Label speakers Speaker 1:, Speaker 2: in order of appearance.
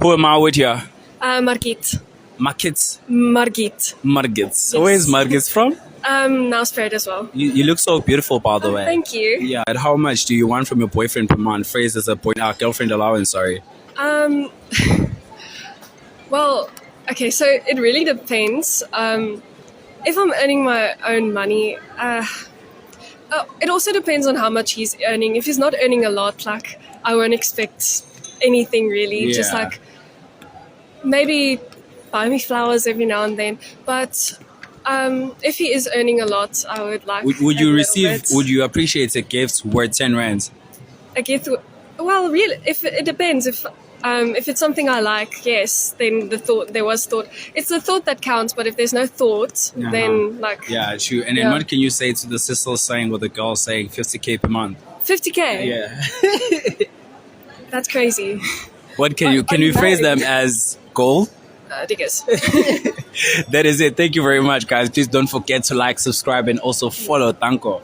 Speaker 1: Who am I with here?
Speaker 2: Margit.
Speaker 1: Margit.
Speaker 2: Margit.
Speaker 1: Margit. So where's Margit from?
Speaker 2: Now spread as well.
Speaker 1: You look so beautiful, by the way.
Speaker 2: Thank you.
Speaker 1: Yeah. And how much do you want from your boyfriend per month? Phrased as a girlfriend allowance. Sorry.
Speaker 2: Um, well, okay, so it really depends. If I'm earning my own money, it also depends on how much he's earning. If he's not earning a lot, like, I won't expect anything really. Just
Speaker 1: Yeah.
Speaker 2: like maybe buy me flowers every now and then. But if he is earning a lot, I would like.
Speaker 1: Would
Speaker 2: a
Speaker 1: you
Speaker 2: little
Speaker 1: receive?
Speaker 2: bit.
Speaker 1: Would you appreciate a gift worth 10 rands?
Speaker 2: A gift? Well, really, if it depends. If it's something I like, yes, then there was thought. It's the thought that counts. But if there's no thought, then like
Speaker 1: Yeah, true. And then
Speaker 2: Yeah.
Speaker 1: what can you say to the sister saying or the girl saying 50K per month?
Speaker 2: 50K.
Speaker 1: Yeah.
Speaker 2: That's crazy.
Speaker 1: What can you phrase them as goal?
Speaker 2: Diggers.
Speaker 1: That is it. Thank you very much, guys. Please don't forget to like, subscribe, and also follow Tanko.